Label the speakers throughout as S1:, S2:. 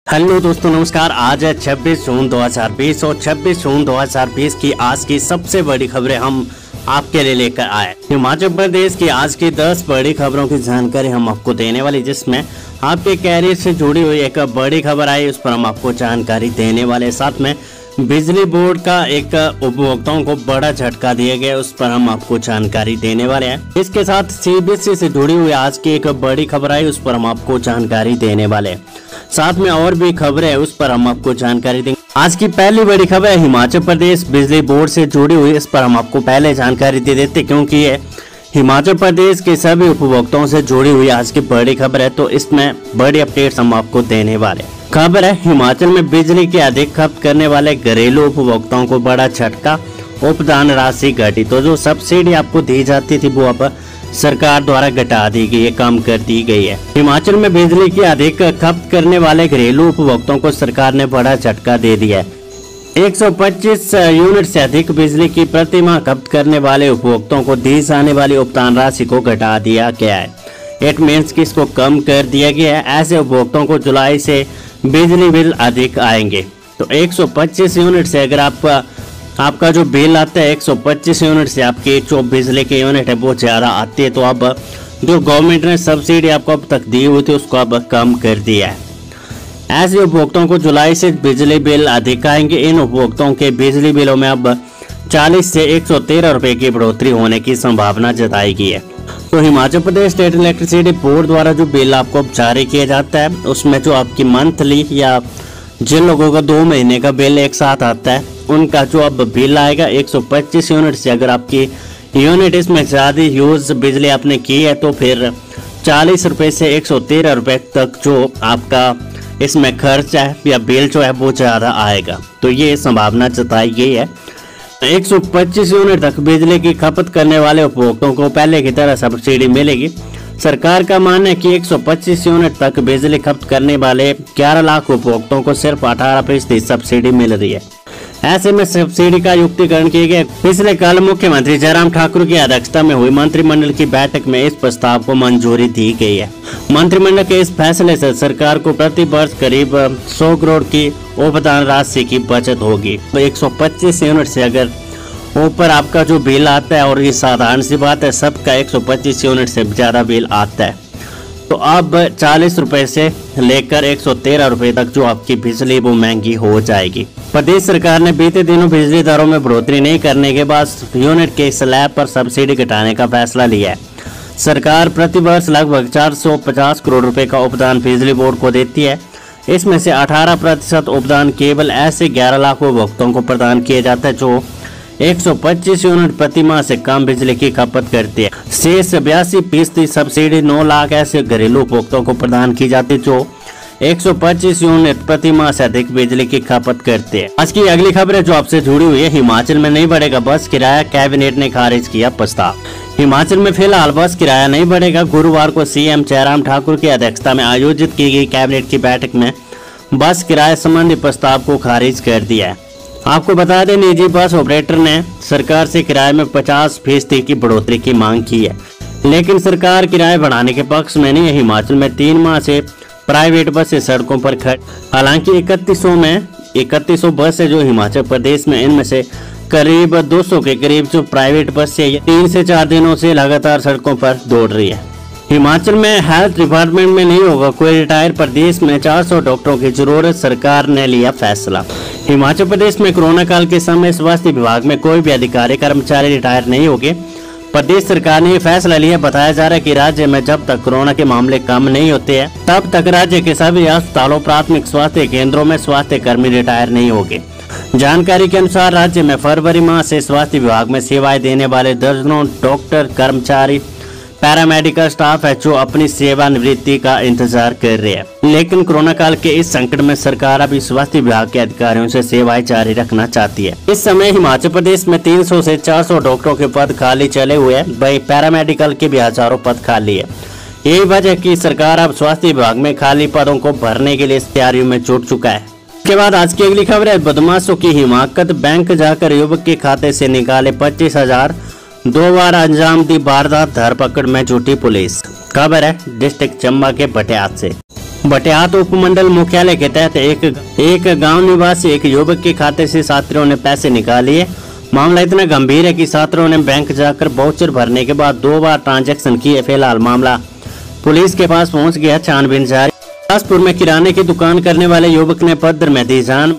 S1: Hello दोस्तों नमस्कार। आज है 26 जून 2020 और 26 जून 2020 की आज की सबसे बड़ी खबरें हम आपके लिए लेकर आए। हिमाचल प्रदेश की आज की 10 बड़ी खबरों की जानकारी हम आपको देने वाली, जिसमें आपके कैरियर से जुड़ी हुई एक बड़ी खबर आई, उस पर हम आपको जानकारी देने वाले। साथ में बिजली बोर्ड का एक उपभोक्ताओं को बड़ा झटका दिया गया, उस पर हम आपको जानकारी देने वाले हैं। इसके साथ सीबीएसई से जुड़ी हुई आज की एक बड़ी खबर आई, उस पर हम आपको जानकारी देने वाले हैं। साथ में और भी खबरें है, उस पर हम आपको जानकारी देंगे। आज की पहली बड़ी खबर है हिमाचल प्रदेश बिजली बोर्ड से जुड़ी हुई, इस पर हम आपको पहले जानकारी दे देते क्योंकि ये हिमाचल प्रदेश के सभी उपभोक्ताओं से जुड़ी हुई आज की बड़ी खबर है, तो इसमें बड़ी अपडेट्स हम आपको देने वाले। खबर है हिमाचल में बिजली की अधिक खपत करने वाले घरेलू उपभोक्ताओं को बड़ा झटका, उपदान राशि घटी। तो जो सब्सिडी आपको दी जाती थी वो अब सरकार द्वारा घटा दी गई है, कम कर दी गई है। हिमाचल में बिजली की अधिक खपत करने वाले घरेलू उपभोक्ताओं को सरकार ने बड़ा झटका दे दिया है। 125 यूनिट से अधिक बिजली की प्रति माह खपत करने वाले उपभोक्ताओं को दी जाने वाली उपदान राशि को घटा दिया गया है। इट मीन्स कि इसको कम कर दिया गया है। ऐसे उपभोक्ताओं को जुलाई से बिजली बिल अधिक आएंगे। तो 125 यूनिट से अगर आपका जो बिल आता है 125 यूनिट से आपकी जो बिजली के यूनिट है वो ज़्यादा आती है, तो अब जो गवर्नमेंट ने सब्सिडी आपको अब तक दी हुई थी उसको अब कम कर दिया है। ऐसे उपभोक्ताओं को जुलाई से बिजली बिल अधिक आएंगे। इन उपभोक्ताओं के बिजली बिलों में अब 40 से 113 रुपये की बढ़ोतरी होने की संभावना जताई गई है। तो Himachal Pradesh state electricity board द्वारा जो बिल आपको जारी किया जाता है उसमें जो आपकी मंथली या जिन लोगों का 2 महीने का बिल एक साथ आता है उनका जो अब बिल आएगा 125 यूनिट से अगर आपकी यूनिट इसमें ज़्यादा यूज़ बिजली आपने की है तो फिर 40 रुपये से 113 रुपये तक जो आपका इसमें खर्च है या बिल जो है वो ज़्यादा आएगा। तो ये संभावना जताई गई है। 125 यूनिट तक बिजली की खपत करने वाले उपभोक्ताओं को पहले की तरह सब्सिडी मिलेगी। सरकार का मानना है कि 125 यूनिट तक बिजली खपत करने वाले 11 लाख उपभोक्ताओं को सिर्फ 18% सब्सिडी मिल रही है। ऐसे में सब्सिडी का युक्तिकरण किए गए। पिछले कल मुख्यमंत्री जयराम ठाकुर की अध्यक्षता में हुई मंत्रिमंडल की बैठक में इस प्रस्ताव को मंजूरी दी गई है। मंत्रिमंडल के इस फैसले से सरकार को प्रति वर्ष करीब 100 करोड़ की उपदान राशि की बचत होगी। तो 125 यूनिट से अगर ऊपर आपका जो बिल आता है, और ये साधारण सी बात है सबका 125 यूनिट से ज्यादा बिल आता है, तो अब 40 रुपए से लेकर 113 रुपए तक जो आपकी बिजली वो महंगी हो जाएगी। प्रदेश सरकार ने बीते दिनों बिजली दरों में बढ़ोतरी नहीं करने के बाद यूनिट के स्लैब पर सब्सिडी घटाने का फैसला लिया है। सरकार प्रति वर्ष लगभग 450 करोड़ रुपए का उपदान बिजली बोर्ड को देती है। इसमें से 18% उपदान केवल ऐसे 11 लाख उपभोक्ताओं को प्रदान किया जाता है जो 125 यूनिट प्रति माह से कम बिजली की खपत करती है। शेष 82% सब्सिडी 9 लाख ऐसे घरेलू उपभोक्ताओं को प्रदान की जाती है जो 125 यूनिट प्रति माह से अधिक बिजली की खपत करते हैं। आज की अगली खबर है जो आपसे जुड़ी हुई है। हिमाचल में नहीं बढ़ेगा बस किराया, कैबिनेट ने खारिज किया प्रस्ताव। हिमाचल में फिलहाल बस किराया नहीं बढ़ेगा। गुरुवार को सीएम जयराम ठाकुर की अध्यक्षता में आयोजित की गई कैबिनेट की बैठक में बस किराए संबंधी प्रस्ताव को खारिज कर दिया है। आपको बता दें निजी बस ऑपरेटर ने सरकार से किराए में 50% की बढ़ोतरी की मांग की है, लेकिन सरकार किराए बढ़ाने के पक्ष में नहीं है। हिमाचल में 3 माह से प्राइवेट बसें सड़कों पर खड़ी। हालांकि 3100 बस है जो हिमाचल प्रदेश में, इनमें से करीब 200 के करीब जो प्राइवेट बस है 3 से 4 दिनों से लगातार सड़कों पर दौड़ रही है। हिमाचल में हेल्थ डिपार्टमेंट में नहीं होगा कोई रिटायर। प्रदेश में 400 डॉक्टरों की जरूरत, सरकार ने लिया फैसला। हिमाचल प्रदेश में कोरोना काल के समय स्वास्थ्य विभाग में कोई भी अधिकारी कर्मचारी रिटायर नहीं होंगे। प्रदेश सरकार ने यह फैसला लिया। बताया जा रहा है कि राज्य में जब तक कोरोना के मामले कम नहीं होते हैं तब तक राज्य के सभी अस्पतालों, प्राथमिक स्वास्थ्य केंद्रों में स्वास्थ्य कर्मी रिटायर नहीं होंगे। जानकारी के अनुसार राज्य में फरवरी माह से स्वास्थ्य विभाग में सेवाएं देने वाले दर्जनों डॉक्टर, कर्मचारी, पैरामेडिकल स्टाफ है जो अपनी सेवानिवृत्ति का इंतजार कर रहे हैं। लेकिन कोरोना काल के इस संकट में सरकार अभी स्वास्थ्य विभाग के अधिकारियों से सेवाएं जारी रखना चाहती है। इस समय हिमाचल प्रदेश में 300 से 400 डॉक्टरों के पद खाली चले हुए हैं। वही पैरामेडिकल के भी हजारों पद खाली है। यही वजह की सरकार अब स्वास्थ्य विभाग में खाली पदों को भरने के लिए तैयारियों में जुट चुका है। इसके बाद आज की अगली खबर है। बदमाशों की हिमाकत, बैंक जाकर युवक के खाते से निकाले 25,000, 2 बार अंजाम दी वारदात, धरपकड़ में जुटी पुलिस। खबर है डिस्ट्रिक्ट चंबा के भटियात से। बटियात उपमंडल मुख्यालय के तहत एक गांव निवासी एक युवक के खाते से छात्रों ने पैसे निकाल लिए। मामला इतना गंभीर है कि छात्रों ने बैंक जाकर वाउचर भरने के बाद 2 बार ट्रांजैक्शन किए। फिलहाल मामला पुलिस के पास पहुंच गया, छानबीन जारी। बिलासपुर में किराने की दुकान करने वाले युवक ने पद्दर में दी जान,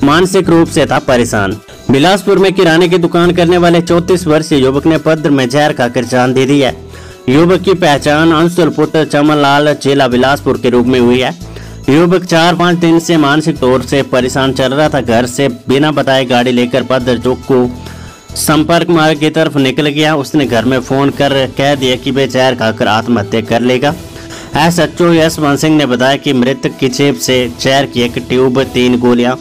S1: मानसिक रूप से था परेशान। बिलासपुर में किराने की दुकान करने वाले 34 वर्षीय युवक ने पद्दर में जहर खाकर जान दे दी है। युवक की पहचान अंशुल पुत्र चमनलाल जिला बिलासपुर के रूप में हुई है। युवक 4-5 दिन से मानसिक तौर से परेशान चल रहा था। घर से बिना बताए गाड़ी लेकर पद्दर चौक को संपर्क मार्ग की तरफ निकल गया। उसने घर में फोन कर कह दिया कि वे जहर खाकर आत्महत्या कर लेगा। SHO यशवंत सिंह ने बताया कि मृतक की जेब से जहर की एक ट्यूब, 3 गोलियां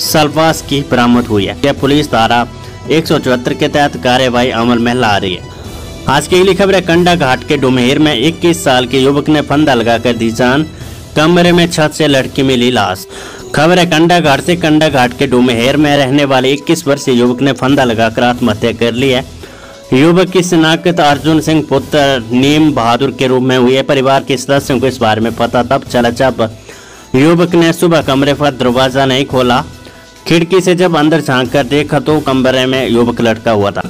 S1: सल्फास की बरामद हुई है। यह पुलिस धारा 174 के तहत कार्यवाही अमल में ला रही है। आज की अगली खबर है, कंडा घाट के डुमेर में 21 साल के युवक ने फंदा लगाकर दी जान, कमरे में छत से लटकी मिली लाश। खबर है, कंडा घाट के डुमेर में रहने वाले 21 वर्षीय युवक ने फंदा लगाकर आत्महत्या कर ली है। युवक की शिनाख्त अर्जुन सिंह पुत्र नीम बहादुर के रूप में हुई है। परिवार के सदस्यों को इस बारे में पता तब चला जब युवक ने सुबह कमरे पर दरवाजा नहीं खोला। खिड़की से जब अंदर झांक कर देखा तो कमरे में युवक लटका हुआ था।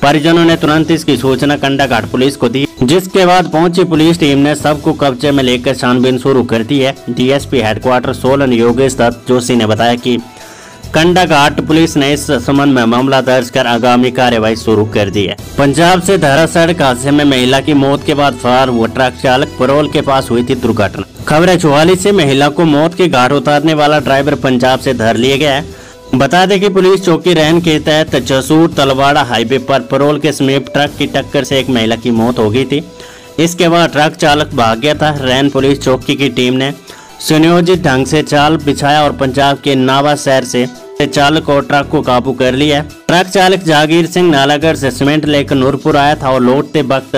S1: परिजनों ने तुरंत इसकी सूचना कंडा घाट पुलिस को दी, जिसके बाद पहुंची पुलिस टीम ने सबको कब्जे में लेकर छानबीन शुरू कर दी है। DSP हेडक्वार्टर सोलन योगेश दत्त जोशी ने बताया कि कंडा घाट पुलिस ने इस संबंध में मामला दर्ज कर आगामी कार्यवाही शुरू कर दी है। पंजाब से धरा सड़क हादसे में महिला की मौत के बाद फरार हुआ ट्रक चालक, परोल के पास हुई थी दुर्घटना। खबर है, 44 से महिला को मौत के घाट उतारने वाला ड्राइवर पंजाब से धर लिया गया है। बता दें कि पुलिस चौकी रैन के तहत जसूर तलवाड़ा हाईवे पर परोल के समीप ट्रक की टक्कर से एक महिला की मौत हो गई थी। इसके बाद ट्रक चालक भाग गया था। रैन पुलिस चौकी की टीम ने सुनियोजित ढंग से जाल बिछाया और पंजाब के नावा शहर से चालक और ट्रक को काबू कर लिया। ट्रक चालक जहांगीर सिंह नालागढ़ से सीमेंट लेकर नूरपुर आया था और लौटते वक्त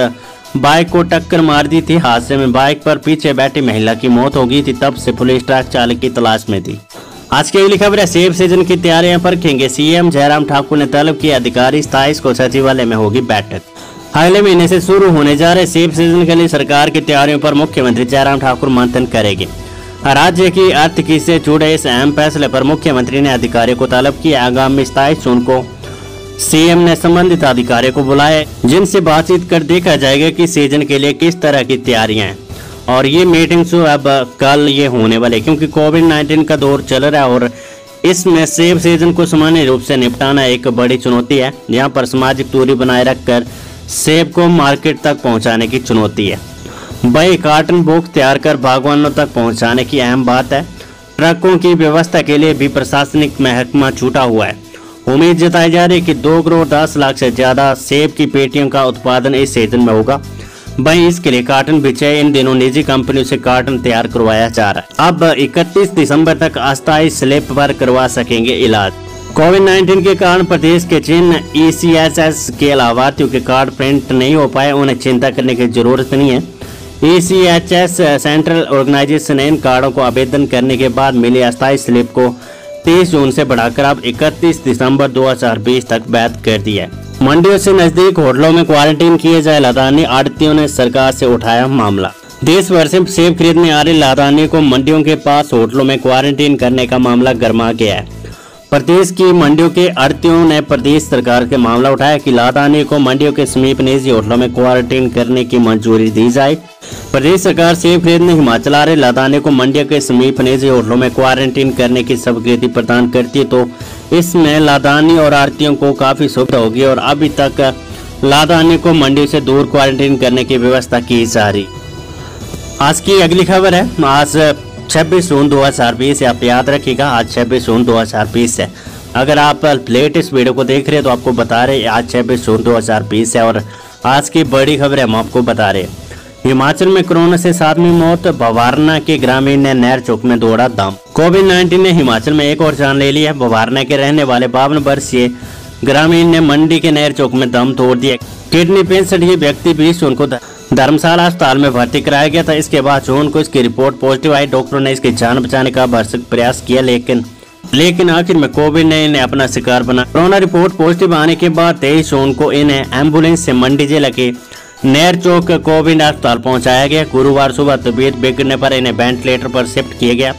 S1: बाइक को टक्कर मार दी थी। हादसे में बाइक पर पीछे बैठी महिला की मौत हो गई थी। तब से पुलिस ट्रक चालक की तलाश में थी। आज की अगली खबर है, सेब सीजन की तैयारियां परखेंगे सीएम जयराम ठाकुर ने तलब किया अधिकारी। 27 को सचिवालय में होगी बैठक। अगले महीने से शुरू होने जा रहे सेब सीजन के लिए सरकार की तैयारियों पर मुख्यमंत्री जयराम ठाकुर मंथन करेंगे। राज्य की आर्थिकी से जुड़े इस अहम फैसले पर मुख्यमंत्री ने अधिकारियों को तलब किया। आगामी 27 जून को सीएम ने संबंधित अधिकारियों को बुलाया, जिनसे बातचीत कर देखा जाएगा कि सीजन के लिए किस तरह की तैयारियां हैं। और ये मीटिंग जो अब कल ये होने वाले, क्योंकि कोविड-19 का दौर चल रहा है और इसमें सेब सीजन को सामान्य रूप से निपटाना एक बड़ी चुनौती है। यहाँ पर सामाजिक दूरी बनाए रखकर सेब को मार्केट तक पहुँचाने की चुनौती है। बड़े कार्टन बॉक्स तैयार कर बागवानों तक पहुँचाने की अहम बात है। ट्रकों की व्यवस्था के लिए भी प्रशासनिक महकमा छूटा हुआ है। उम्मीद जताई जा रही है कि 2 करोड़ 10 लाख से ज्यादा सेब की पेटियों का उत्पादन इस सीजन में होगा। वहीं इसके लिए कार्टन बिछे इन दिनों निजी कंपनियों से कार्टन तैयार करवाया जा रहा है। अब 31 दिसंबर तक अस्थायी स्लैब पर करवा सकेंगे इलाज। कोविड-19 के कारण प्रदेश के जिन ECHS के लाभार्थियों के कार्ड प्रिंट नहीं हो पाए, उन्हें चिंता करने की जरूरत नहीं है। ECHS सेंट्रल ऑर्गेनाइजेशन ने इन कार्डों को आवेदन करने के बाद मिली अस्थायी स्लिप को 30 जून से बढ़ाकर अब 31 दिसंबर 2020 तक वैध कर दिया है। मंडियों से नजदीक होटलों में क्वारंटीन किए जाए लदानी आड़तियों ने सरकार से उठाया मामला। देश भर से सेब खरीदने आ रहे लदानी को मंडियों के पास होटलों में क्वारंटीन करने का मामला गरमा गया है। प्रदेश की मंडियों के आड़तियों ने प्रदेश सरकार के मामला उठाया कि लदानी को मंडियों के समीप निजी होटलों में क्वारंटीन करने की मंजूरी दी जाए। प्रदेश सरकार सेब खरीदने हिमाचल आ रहे लदानी को मंडियों के समीप निजी होटलों में क्वारंटीन करने की स्वीकृति प्रदान करती है, तो इसमें लादानी और आड़तियों को काफी सुविधा होगी और अभी तक लादानी को मंडी से दूर क्वारंटीन करने की व्यवस्था की जा रही। आज की अगली खबर है, आज 26 जून 2020 आप याद रखिएगा, आज 26 जून 2020 है। अगर आप लेटेस्ट वीडियो को देख रहे हैं तो आपको बता रहे आज 26 जून 2020 है और आज की बड़ी खबर है हम आपको बता रहे। हिमाचल में कोरोना से 7वीं मौत, भवारना के ग्रामीण ने नहर चौक में दौड़ा दम। कोविड-19 ने हिमाचल में एक और जान ले लिया। भवारना के रहने वाले 52 वर्षीय ग्रामीण ने मंडी के नहर चौक में दम तोड़ दिया। किडनी पेशेंट ये व्यक्ति 20 जून को धर्मशाला अस्पताल में भर्ती कराया गया था। इसके बाद जून को इसकी रिपोर्ट पॉजिटिव आई। डॉक्टरों ने इसकी जान बचाने का भरसक प्रयास किया, लेकिन आखिर में कोविड ने इन्हें अपना शिकार बना। कोरोना रिपोर्ट पॉजिटिव आने के बाद 23 जून को इन्हें एम्बुलेंस से मंडी जिले के नेर चौक कोविड अस्पताल पहुंचाया गया। गुरुवार सुबह तबीयत बिगड़ने पर इन्हें वेंटिलेटर पर शिफ्ट किया गया,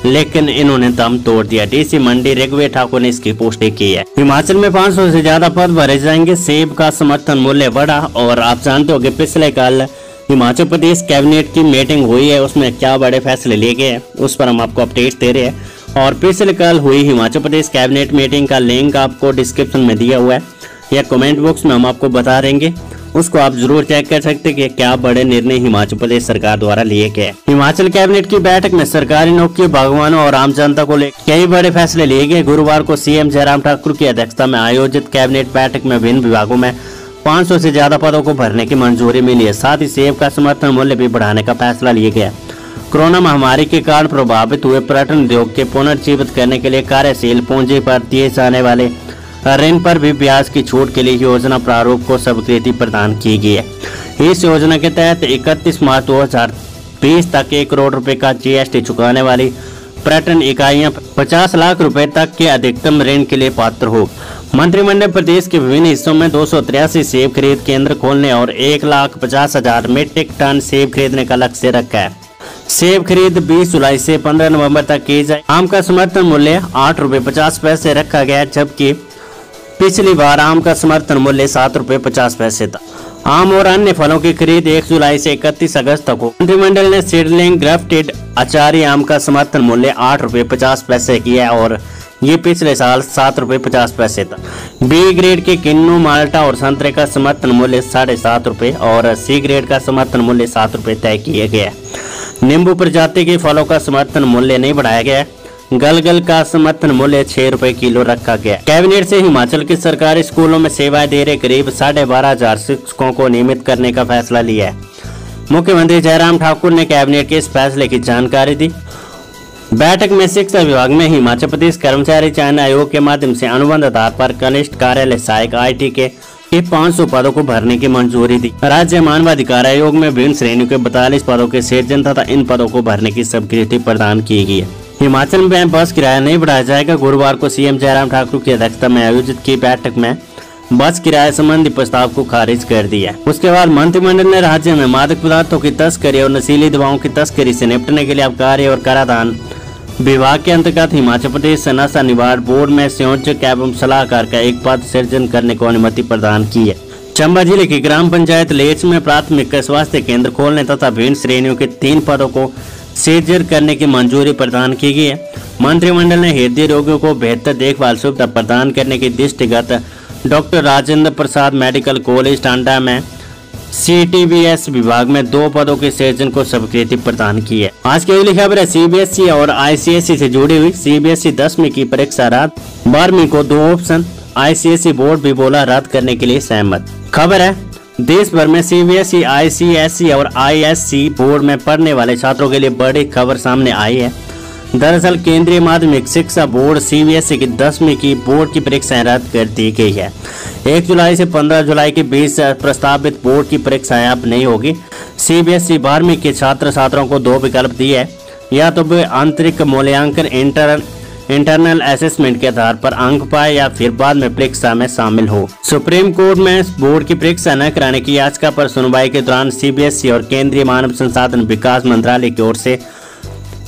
S1: लेकिन इन्होंने दम तोड़ दिया। डीसी मंडी ऋग्वेद ठाकुर ने इसकी पुष्टि की है। हिमाचल में 500 से ज्यादा पद भरे जाएंगे। सेब का समर्थन मूल्य बढ़ा। और आप जानते हो कि पिछले कल हिमाचल प्रदेश कैबिनेट की मीटिंग हुई है, उसमें क्या बड़े फैसले लिए गए हैं उस पर हम आपको अपडेट दे रहे हैं। और पिछले कल हुई हिमाचल प्रदेश कैबिनेट मीटिंग का लिंक आपको डिस्क्रिप्शन में दिया हुआ है या कमेंट बॉक्स में हम आपको बता देंगे, उसको आप जरूर चेक कर सकते हैं कि क्या बड़े निर्णय हिमाचल प्रदेश सरकार द्वारा लिए गए। हिमाचल कैबिनेट की बैठक में सरकारी नौकरी, बागवानों और आम जनता को लेकर कई बड़े फैसले लिए गए। गुरुवार को सीएम जयराम ठाकुर की अध्यक्षता में आयोजित कैबिनेट बैठक में विभिन्न विभागों में 500 से ज्यादा पदों को भरने की मंजूरी मिली है। साथ ही सेब का समर्थन मूल्य भी बढ़ाने का फैसला लिया गया। कोरोना महामारी के कारण प्रभावित हुए पर्यटन उद्योग के पुनर्जीवित करने के लिए कार्यशील पूंजी पर दिए जाने वाले ऋण पर भी ब्याज की छूट के लिए योजना प्रारूप को स्वीकृति प्रदान की गई है। इस योजना के तहत 31 मार्च 2020 तक 1 करोड़ रुपए का जीएसटी चुकाने वाली पर्यटन इकाइयां 50 लाख रुपए तक के अधिकतम ऋण के लिए पात्र हो। मंत्रिमंडल प्रदेश के विभिन्न हिस्सों में 283 सेब खरीद केंद्र खोलने और 1,50,000 मीट्रिक टन सेब खरीदने का लक्ष्य रखा है। सेब खरीद 20 जुलाई से 15 नवंबर तक की जाए। आम का समर्थन मूल्य 8 रुपए 50 पैसे रखा गया, जबकि पिछली बार आम का समर्थन मूल्य 7 रुपए 50 पैसे था। आम और अन्य फलों की खरीद 1 जुलाई से 31 अगस्त तक हो। मंत्रिमंडल ने सीडलिंग ग्राफ्टेड अचारी आम का समर्थन मूल्य 8 रुपए 50 पैसे किया और ये पिछले साल 7 रुपए 50 पैसे था। बी ग्रेड के किन्नू, माल्टा और संतरे का समर्थन मूल्य 7.5 रुपए और सी ग्रेड का समर्थन मूल्य 7 रुपए तय किया गया। नींबू प्रजाति के फलों का समर्थन मूल्य नहीं बढ़ाया गया। गलगल का समर्थन मूल्य 6 रुपए किलो रखा गया। कैबिनेट से हिमाचल के सरकारी स्कूलों में सेवाएं दे रहे करीब 12,500 शिक्षकों को नियमित करने का फैसला लिया है। मुख्यमंत्री जयराम ठाकुर ने कैबिनेट के इस फैसले की जानकारी दी। बैठक में शिक्षा विभाग में हिमाचल प्रदेश कर्मचारी चयन आयोग के माध्यम से अनुबंध आधार पर कनिष्ठ कार्यालय सहायक IT के 500 पदों को भरने की मंजूरी दी। राज्य मानवाधिकार आयोग में विभिन्न श्रेणियों के 42 पदों के सृजन तथा इन पदों को भरने की स्वीकृति प्रदान की गई है। हिमाचल में बस किराया नहीं बढ़ाया जाएगा। गुरुवार को सीएम जयराम ठाकुर की अध्यक्षता में आयोजित की बैठक में बस किराए संबंधी प्रस्ताव को खारिज कर दिया। उसके बाद मंत्रिमंडल ने राज्य में मादक पदार्थों की तस्करी और नशीली दवाओं की तस्करी से निपटने के लिए आबकारी और कराधान विभाग के अंतर्गत हिमाचल प्रदेश नशा निवारण बोर्ड में संयोजक एवं सलाहकार का एक पद सृजन करने को अनुमति प्रदान की है। चंबा जिले की ग्राम पंचायत लेच में प्राथमिक स्वास्थ्य केंद्र खोलने तथा विभिन्न श्रेणियों के 3 पदों को सृजन करने की मंजूरी प्रदान की गई है। मंत्रिमंडल ने हृदय रोगियों को बेहतर देखभाल सुविधा प्रदान करने की दृष्टिगत doctor Rajendra Prasad medical college Tanda में CTBS विभाग में 2 पदों के सृजन को स्वीकृति प्रदान की है। आज की अगली खबर है CBSE और ICSE से जुड़ी हुई। CBSE 10वीं की परीक्षा रद्द, 12वीं को 2 ऑप्शन। ICSE बोर्ड भी बोला रद्द करने के लिए सहमत। खबर है देश भर में CBSE, ICSE और ISC बोर्ड में पढ़ने वाले छात्रों के लिए बड़ी खबर सामने आई है। दरअसल केंद्रीय माध्यमिक शिक्षा बोर्ड CBSE की 10वीं की बोर्ड की परीक्षाएं रद्द कर दी गई है। 1 जुलाई से 15 जुलाई के बीच प्रस्तावित बोर्ड की परीक्षाएं अब नहीं होगी। CBSE 12वीं के छात्र छात्राओं को 2 विकल्प दिए हैं, या तो वे आंतरिक मूल्यांकन इंटरनल असेसमेंट के आधार पर अंक पाए या फिर बाद में परीक्षा में शामिल हो। सुप्रीम कोर्ट में बोर्ड की परीक्षा न कराने की याचिका पर सुनवाई के दौरान CBSE और केंद्रीय मानव संसाधन विकास मंत्रालय की ओर से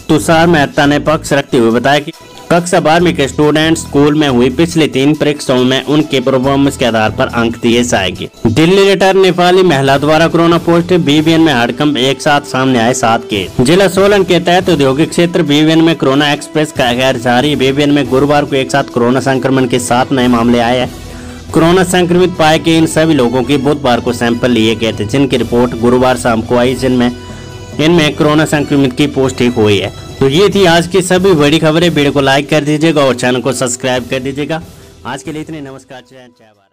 S1: तुषार मेहता ने पक्ष रखते हुए बताया कि कक्षा 12वीं के स्टूडेंट स्कूल में हुई पिछली 3 परीक्षाओं में उनके परफॉर्मेंस के आधार पर अंक दिए जाएंगे। दिल्ली रिटर्न नेपाली महिला द्वारा कोरोना पॉजिटिव, BBN में हड़कंप, एक साथ सामने आए 7 केस। जिला सोलन के तहत औद्योगिक क्षेत्र BBN में कोरोना एक्सप्रेस का गैर जारी। BBN में गुरुवार को एक साथ कोरोना संक्रमण के 7 नए मामले आए हैं। कोरोना संक्रमित पाए गए इन सभी लोगों की बुधवार को सैंपल लिए गए थे, जिनकी रिपोर्ट गुरुवार शाम को आई, जिनमें इनमें कोरोना संक्रमित की पुष्टि हुई है। तो ये थी आज की सभी बड़ी खबरें। वीडियो को लाइक कर दीजिएगा और चैनल को सब्सक्राइब कर दीजिएगा। आज के लिए इतने, नमस्कार, जय हिंद, जय भारत।